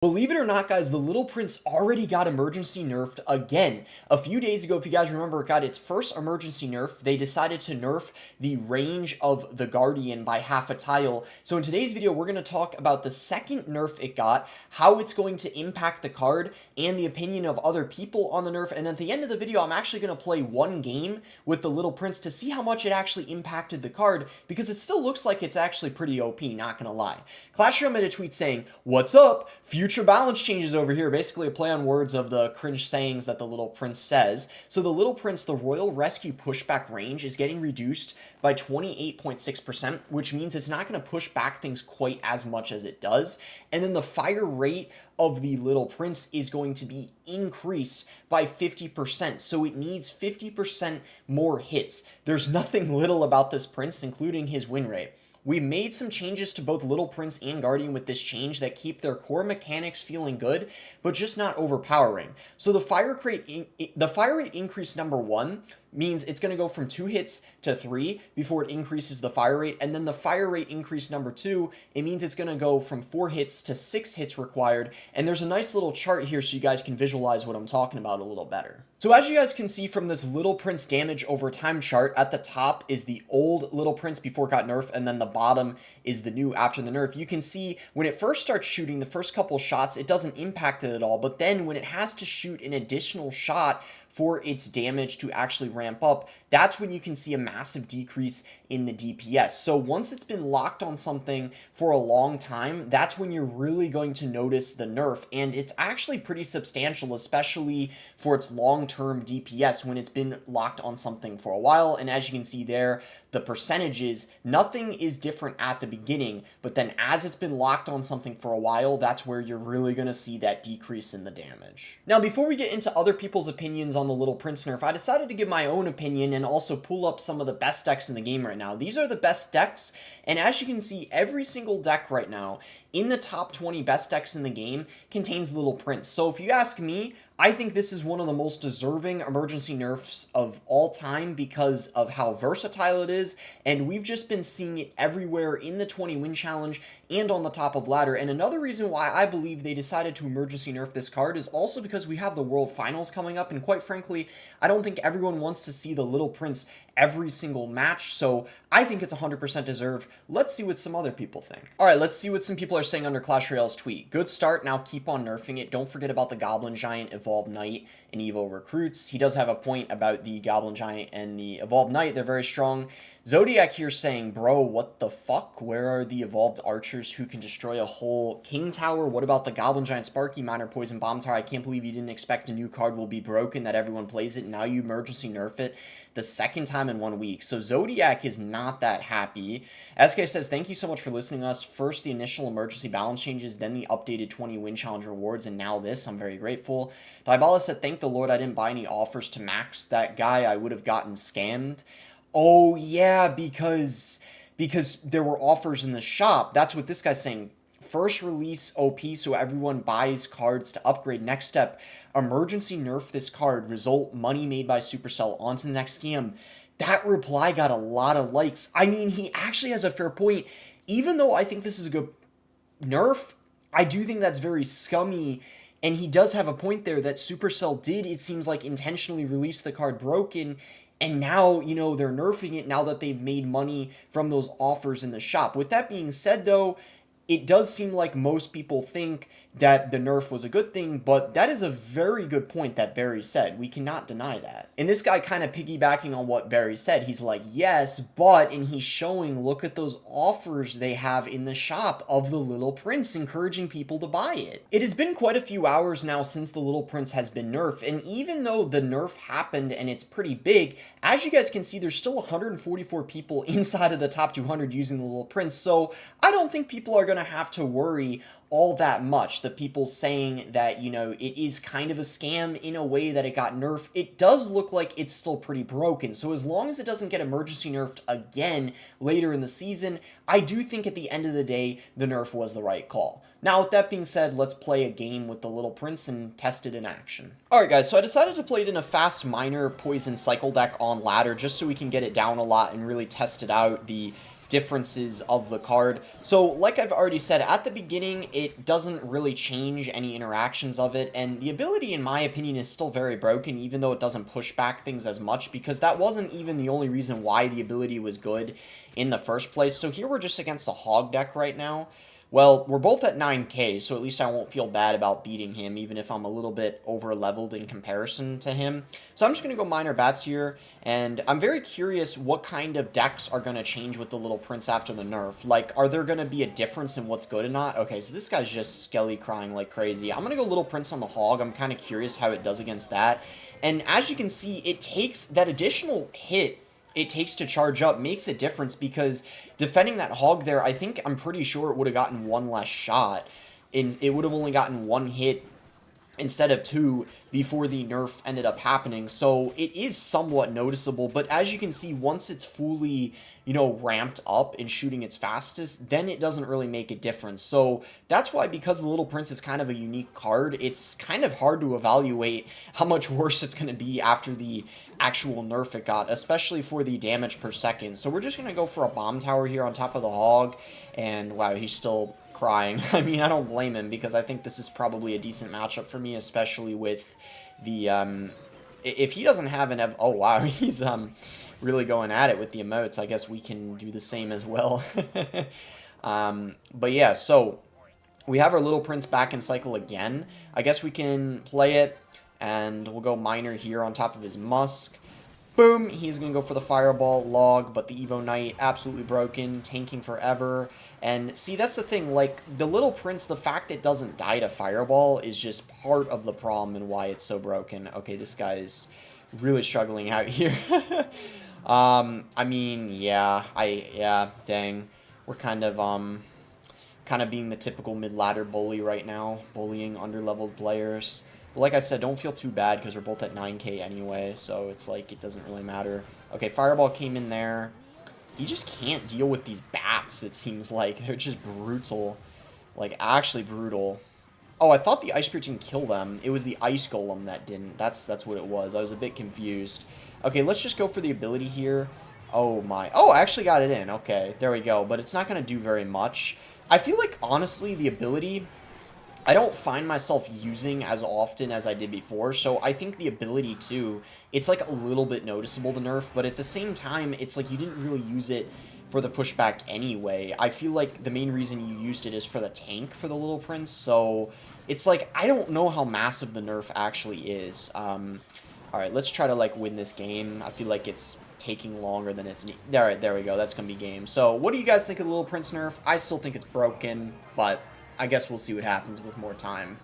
Believe it or not, guys, the Little Prince already got emergency nerfed again. A few days ago, if you guys remember, it got its first emergency nerf. They decided to nerf the range of the Guardian by half a tile. So in today's video, we're going to talk about the second nerf it got, how it's going to impact the card, and the opinion of other people on the nerf. And at the end of the video, I'm actually going to play one game with the Little Prince to see how much it actually impacted the card, because it still looks like it's actually pretty OP, not going to lie. Clash Royale made a tweet saying, "What's up? Future balance changes over here." Basically a play on words of the cringe sayings that the Little Prince says. So the Little Prince, the Royal Rescue pushback range is getting reduced by 28.6%, which means it's not going to push back things quite as much as it does. And then the fire rate of the Little Prince is going to be increased by 50%. So it needs 50% more hits. There's nothing little about this Prince, including his win rate. We made some changes to both Little Prince and Guardian with this change that keep their core mechanics feeling good, but just not overpowering. So the fire rate increase number 1 means it's going to go from 2 hits to 3 before it increases the fire rate, and then the fire rate increase number 2, it means it's going to go from 4 hits to 6 hits required, and there's a nice little chart here so you guys can visualize what I'm talking about a little better. So as you guys can see from this Little Prince damage over time chart, at the top is the old Little Prince before it got nerfed, and then the bottom is the new after the nerf. You can see when it first starts shooting, the first couple shots, it doesn't impact it at all, but then when it has to shoot an additional shot for its damage to actually ramp up, that's when you can see a massive decrease in the DPS. So once it's been locked on something for a long time, that's when you're really going to notice the nerf, and it's actually pretty substantial, especially for its long-term DPS when it's been locked on something for a while. And as you can see there, the percentages, nothing is different at the beginning, but then as it's been locked on something for a while, that's where you're really going to see that decrease in the damage. Now, before we get into other people's opinions on the Little Prince nerf, I decided to give my own opinion and also pull up some of the best decks in the game right now. These are the best decks, and as you can see, every single deck right now in the top 20 best decks in the game contains Little Prince. So if you ask me, I think this is one of the most deserving emergency nerfs of all time because of how versatile it is, and we've just been seeing it everywhere in the 20 win challenge and on the top of ladder. And another reason why I believe they decided to emergency nerf this card is also because we have the World Finals coming up, and quite frankly, I don't think everyone wants to see the Little Prince every single match, so I think it's 100% deserved. Let's see what some other people think. Alright, let's see what some people are saying under Clash Royale's tweet. Good start, now keep on nerfing it. Don't forget about the Goblin Giant, Evolved Knight, and Evo Recruits. He does have a point about the Goblin Giant and the Evolved Knight. They're very strong. Zodiac here saying, "Bro, what the fuck? Where are the evolved archers who can destroy a whole king tower? What about the Goblin Giant Sparky Miner Poison Bomb Tower? I can't believe you didn't expect a new card will be broken, that everyone plays it, and now you emergency nerf it the second time in 1 week." So Zodiac is not that happy. SK says, "Thank you so much for listening to us. First the initial emergency balance changes, then the updated 20 win challenge rewards, and now this. I'm very grateful." Dybala said, "Thank the Lord I didn't buy any offers to max that guy. I would have gotten scammed." Oh yeah, because there were offers in the shop. That's what this guy's saying. First release OP, so everyone buys cards to upgrade. Next step, emergency nerf this card. Result, money made by Supercell. On to the next scam. That reply got a lot of likes. I mean, he actually has a fair point. Even though I think this is a good nerf, I do think that's very scummy. And he does have a point there that Supercell did, it seems like, intentionally release the card broken. And now, you know, they're nerfing it now that they've made money from those offers in the shop. With that being said, though, it does seem like most people think that the nerf was a good thing, but that is a very good point that Barry said. We cannot deny that. And this guy kind of piggybacking on what Barry said, he's like, yes, but, and he's showing, look at those offers they have in the shop of the Little Prince, encouraging people to buy it. It has been quite a few hours now since the Little Prince has been nerfed, and even though the nerf happened and it's pretty big, as you guys can see, there's still 144 people inside of the top 200 using the Little Prince, so I don't think people are going to have to worry all that much. The people saying that, you know, it is kind of a scam in a way that it got nerfed, it does look like it's still pretty broken. So as long as it doesn't get emergency nerfed again later in the season, I do think at the end of the day, the nerf was the right call. Now, with that being said, let's play a game with the Little Prince and test it in action. Alright guys, so I decided to play it in a fast miner poison cycle deck on ladder just so we can get it down a lot and really test it out. The differences of the card. So, like I've already said, at the beginning, it doesn't really change any interactions of it, and the ability, in my opinion, is still very broken, even though it doesn't push back things as much, because that wasn't even the only reason why the ability was good in the first place. So here we're just against a Hog deck right now. Well, we're both at 9k, so at least I won't feel bad about beating him, even if I'm a little bit over-leveled in comparison to him. So I'm just going to go Minor Bats here, and I'm very curious what kind of decks are going to change with the Little Prince after the nerf. Like, are there going to be a difference in what's good or not? Okay, so this guy's just Skelly crying like crazy. I'm going to go Little Prince on the Hog. I'm kind of curious how it does against that. And as you can see, it takes that additional hit it takes to charge up makes a difference, because defending that Hog there, I'm pretty sure it would have gotten one less shot, and it would have only gotten one hit instead of two before the nerf ended up happening. So it is somewhat noticeable, but as you can see, once it's fully, ramped up and shooting its fastest, then it doesn't really make a difference. So that's why, because the Little Prince is kind of a unique card, it's kind of hard to evaluate how much worse it's going to be after the actual nerf it got, especially for the damage per second. So we're just going to go for a bomb tower here on top of the Hog, and wow, he's still crying. I mean, I don't blame him, because I think this is probably a decent matchup for me, especially with the, if he doesn't have an, oh wow, he's, really going at it with the emotes. I guess we can do the same as well. But yeah, so we have our Little Prince back in cycle again. I guess we can play it, and we'll go Miner here on top of his Musk. Boom, he's going to go for the Fireball Log, but the Evo Knight absolutely broken, tanking forever. And see, that's the thing, like, the Little Prince, the fact it doesn't die to Fireball is just part of the problem and why it's so broken. Okay, this guy's really struggling out here. I mean, yeah, dang. We're kind of being the typical mid-ladder bully right now, bullying underleveled players. But like I said, don't feel too bad, because we're both at 9k anyway, so it's like, it doesn't really matter. Okay, Fireball came in there. He just can't deal with these bats, it seems like. They're just brutal. Like, actually brutal. Oh, I thought the Ice Spirit didn't kill them. It was the Ice Golem that didn't. That's what it was. I was a bit confused. Okay, let's just go for the ability here. Oh my. Oh, I actually got it in. Okay, there we go. But it's not going to do very much. I feel like, honestly, the ability, I don't find myself using as often as I did before. So I think the ability, too, it's like a little bit noticeable to nerf. But at the same time, it's like you didn't really use it for the pushback anyway. I feel like the main reason you used it is for the tank for the Little Prince. So it's like, I don't know how massive the nerf actually is. Alright, let's try to, like, win this game. I feel like it's taking longer than it's... Alright, there we go. That's going to be game. So, what do you guys think of the Little Prince nerf? I still think it's broken, but I guess we'll see what happens with more time.